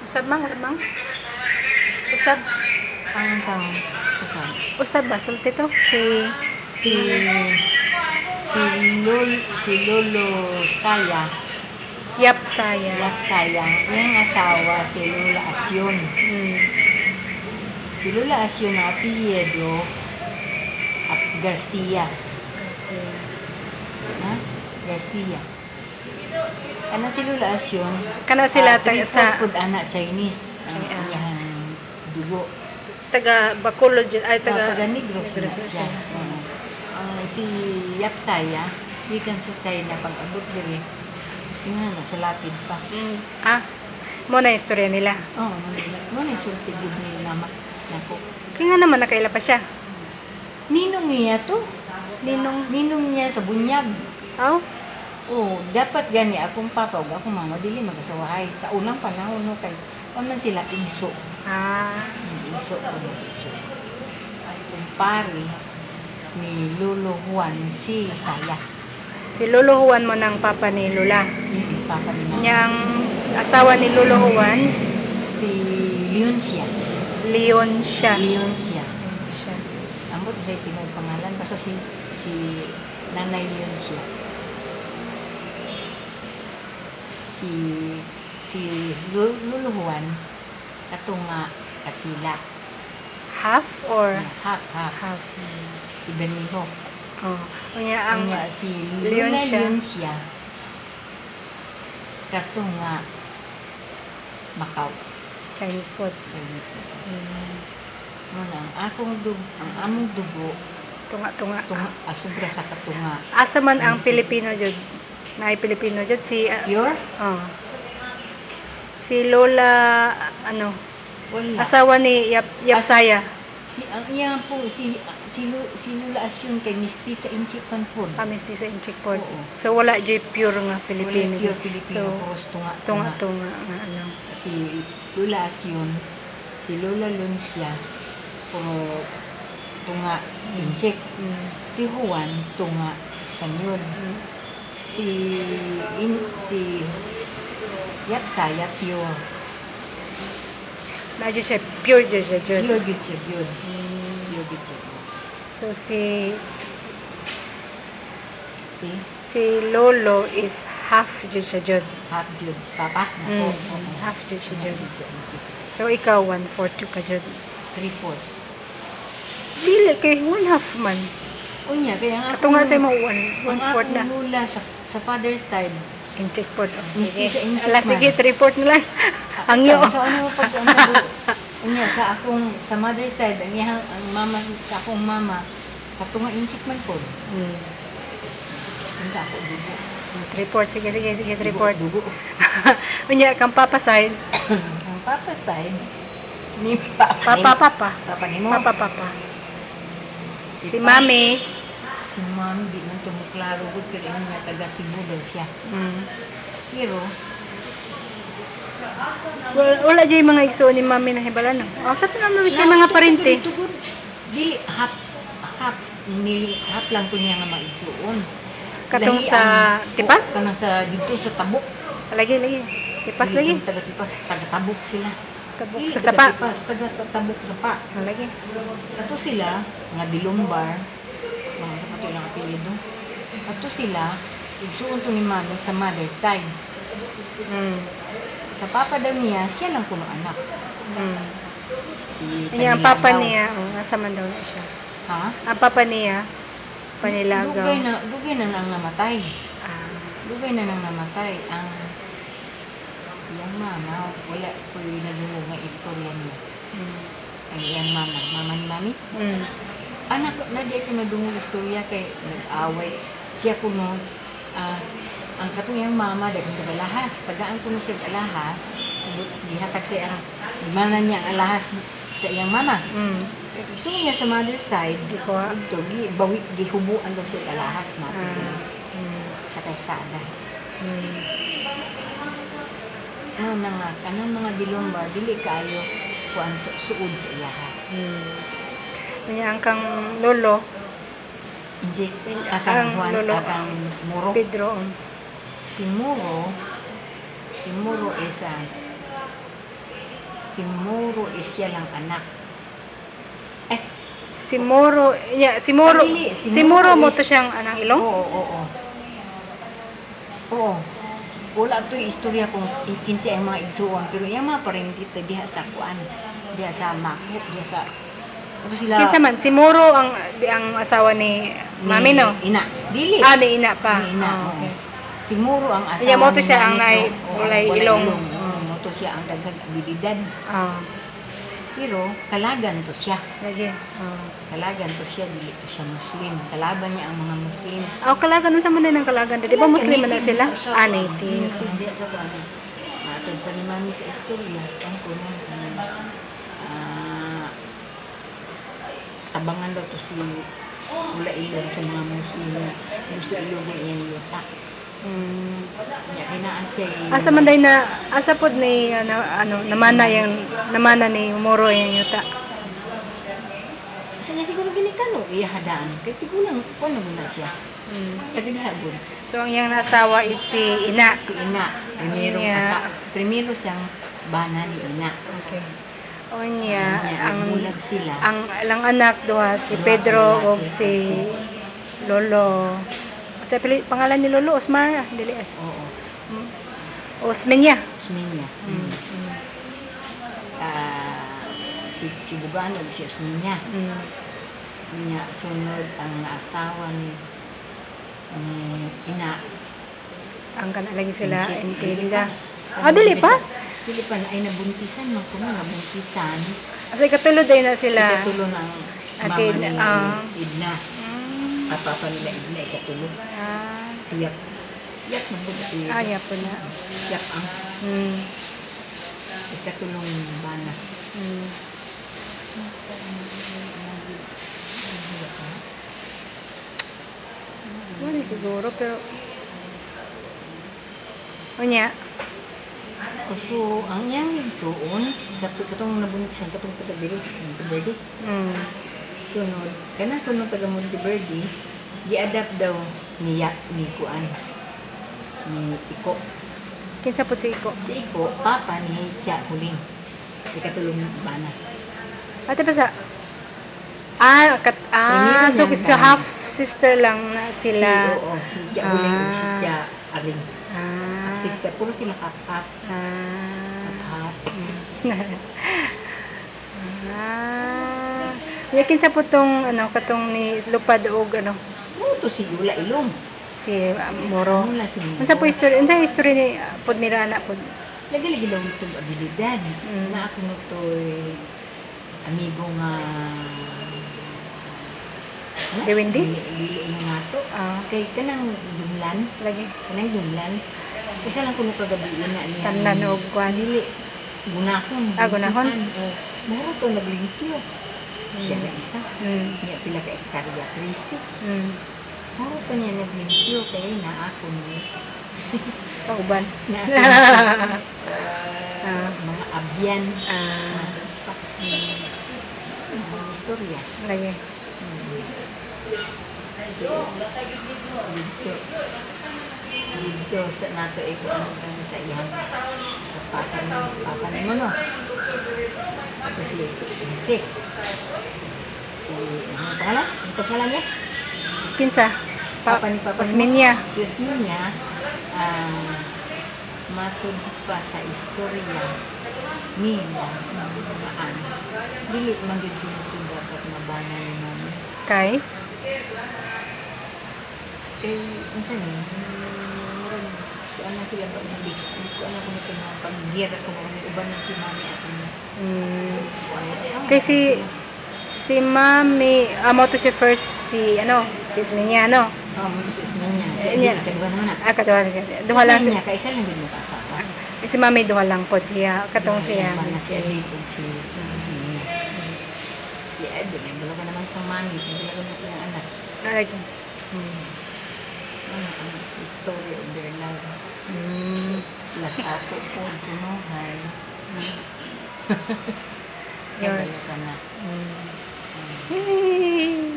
Usab mang, usab. Ang sang usan. Usab ba sulti to? Si si Lolo Saya, Yap Saya. Yap Sayang, yung asawa si Lola Asyon. Hmm. Si Lola Asyon na apelyido Garcia. Kasi, Ha? Garcia. Ano si Lola Asyon? kana sila taga sa Pud anak Chinese. Ang Chinese. iyang dugo. taga Bacolod jud ay Taga taga Negros Negros siya. siya. Si Yap Saya, gikan sa China pag-abot diri. Tingnan na sa lapid pa. Ah, mo na istorya nila. Oh, mo na sulti gud ni mama nako. Kaya nga naman nakaila pa siya. Ninong niya to. Ninong Niya sa bunyag. aw Oh, dapat gani akong papa ug akong mama dili magasawahay sa unang panahon no kay man sila igso. Igso ko igso. Kumpare ni Lolo Juan si Saya. si Lolo Juan mo ng papa ni Lola. Papa ni mama. Niyang asawa ni Lolo Juan, Si Leoncia. Leon siya. Leoncia. Siya. Ambot siya Pinoy pangalan basta si Nanay Leoncia. Si Lolo Juan katunga katsila. Half or Half. half. Ibaniho. Oh, unya ang Anya si Leoncia. Lola Leoncia katunga Macau. Chinese food. Chinese. Muna ang among dugo Tunga. sobra sa katunga. Asa man ang Pilipino jud? Naay Pilipino jud si Pure? oh. Si Lola ano, Wala. asawa ni Yap Saya. Ang iya po si Lola Asyon kay misti sa Insipan po. Pamisti sa Inchik pod. Oo. So wala jud pure nga Pilipino. Wala pure jud. Pilipino So puros tunga nga ano. Si Lola Asyon, si Lola Luncia puro tunga Insik. Si Juan tunga Espanyol. Si Yap Saya pure. Na jud siya pure jud siya jud. Pure good siya yun. Pure good siya. So si Si Lolo is half jud siya jud. half good si Papa. Nako. Half jud siya jud. Good siya Insik. So ikaw 1/4 ka jud. 3/4. Dili kay 1/2 man. Unya kaya nga Katunga sa mo ang 1/4 na. akong lula sa father's side. Incheck pod. Misti sa insik Ala man. sige 3/4 na lang. Ang yo. So ano pag unya sa mother's side ang mama sa akong mama katunga insik man po. Sa ako dugo. 3/4 sige 3/4. Dugo. Unya kang papa side. Ang papa side ni papa ni mo. Papa. Si mami. Si mami di man tumuklaro gud kay nga taga Cebu daw siya. Pero Wala jay mga igsoon ni mami na hibalan. Kato naman siya mga parente. Dili half lang po niya nga maigsuon. Katong sa Tipas? Kanang sa dito sa Tabuk. Lagi. Tipas lagi. Taga Tipas, taga Tabuk sila. Tabuk Dili sa taga sapa. Tipas, taga sa Tabuk sapa. Lagi. Ato sila nga dilumbar, mga sa pati ng apelyido. Ato sila igsuon to ni mami sa mother's side. Sa papa daw niya, siya lang kuno anak. Si Ang papa niya, nasa man daw na siya. Ha? Ang papa niya, Panilagaw. Dugay na nang namatay. Ah. Dugay na nang namatay. Ang iyang mama, wala ko yung nadungog nga istorya niya. Ang iyang mama ni mami. Anak, na di ko nadungog istorya kay nag-away. Siya kuno, ang katong iyang mama, dahil tagalahas. Tagaan kuno siya alahas. Gihatag siya ang imanan niya ang alahas sa iyang mama. So niya sa mother's side, ito, gihubuan daw siya alahas na sa kalsada. Kanang mga dilumbar, dili kayo kuan sa suod sa iyaha. Kanya ang kang lolo, Injik, ang lolo, akang Muro. Pedro. Si Muro is si Moro is siya lang anak. Si Moro, si Moro, Dili, si Moro mo is- to siyang anang ilong? Oo. Oo. Wala to yung istorya kung ikinsi ang mga igsuon, pero yung mga parang kita diha sa kuan, diha sa Mako, diha sa ano sila Kinsa man, si Moro ang asawa ni Mami, no? Ina. Dili. Ni Ina pa. Ni Ina. Oh, okay. Si Muro ang asawa Iya, mo to ni siya ang Mami, walay walay ilong. Mo to siya ang daghang abilidad. Ah, Pero kalagan to siya. lagi. Kalagan to siya, dili to siya Muslim. Kalaban niya ang mga Muslim. Kalagan, nun sa man ng kalagan. Di ba Muslim man na sila? Native. Diya sa kuan. Matod pa ni Mami sa istorya, ang kuno abangan daw to si wala ilong sa mga Muslim na gusto ilogin niya ni Yuta. Niya kinaasay. Asa man day na, asa pod ni, namana ni Moro yung yuta. Kasi niya siguro ginikano, iyahadaan. Kaya tigulang, kung ano na siya. Tagdahabon. So, ang iyang nasawa is si Ina. Si Ina, primero siyang bana ni Ina. Okay. O niya, Nagmulag sila. ang ilang anak duha, si Pedro o si Lolo. Sa pangalan ni Lolo, Osmar, dili as. Oo. Osmeña. Osmeña. Si Chibugano, si Osmeña. Niya, sunod ang asawa ni Ina. Ang kana lagi sila, Si intinda. Dili pa? Dili pa na ay nabuntisan man kuno nabuntisan. Asa katulod ay na sila. Ikatulo ng mama Atin, nila Idna. Papa nila Idna ikatulo. Siyak. Yak man po si. Aya po na. Siyak ang ikatulong bana. Wala siguro pero Unya. So, ang yang suon sa katong nabuntisan katong taga-Biri, Monteverde. Sunod, kana kuno taga Monteverde, gi-adapt daw ni Kuan ni Iko. Kinsa pud si Iko? Si Iko, papa ni Tia Huling. Ikatulong bana. Ate pa sa so niyan, sa half sister lang na sila. Si Tia Huling o si Tia Aring. Sister, puro sila kakap. Yakin sa putong katong ni Lupad og To si Yula Ilong. si Moro. Mula si Moro. Unsa po history ni pud ni Rana pud? Lagi-lagi daw itong abilidad. Na ako nito'y amigo nga Dewindi? Dili mo nga to. Kay kanang dumlan. Lagi. Kanang dumlan. Isa lang kuno kagabi na niya. Tamnan og kwan. Dili. Gunahon. Gunahon? Moro to naglimpyo. Siya na isa. Niya pila ka hektarya 13. Moro to niya naglimpyo kay na ako ni Kauban. na mga abyan. Istorya. Lagi. So, dito sa nato ay kung ano kang sa iyan sa papa ni mo no. Ito si ano pangalan? Ito pangalan niya? Kinsa? Papa ni Papa Osmeña. Si Osmeña, matud pa sa istorya nila maan. Dili man gyud kuno dapat mabana ni mami. Kay? Kay unsa ni? Ano sila ba hindi ko ano kung ito mga pag-gira kung may uban na si mami ato niya. Kay si mami, mo to siya first si Osmeña, no? Mo si Osmeña. Si Niya. kadua naman na. Kaduha na siya. Duha lang Niya kay isa lang din mo kasawa. si mami duha lang po siya. Katong siya. Si Adi ug si Osmeña. Si Adi, dalawa naman kang mami, dalawa na kang anak. Lagi. Ang story of their love. Plus ako po, kunuhay. Yours. Kaya na. Yay!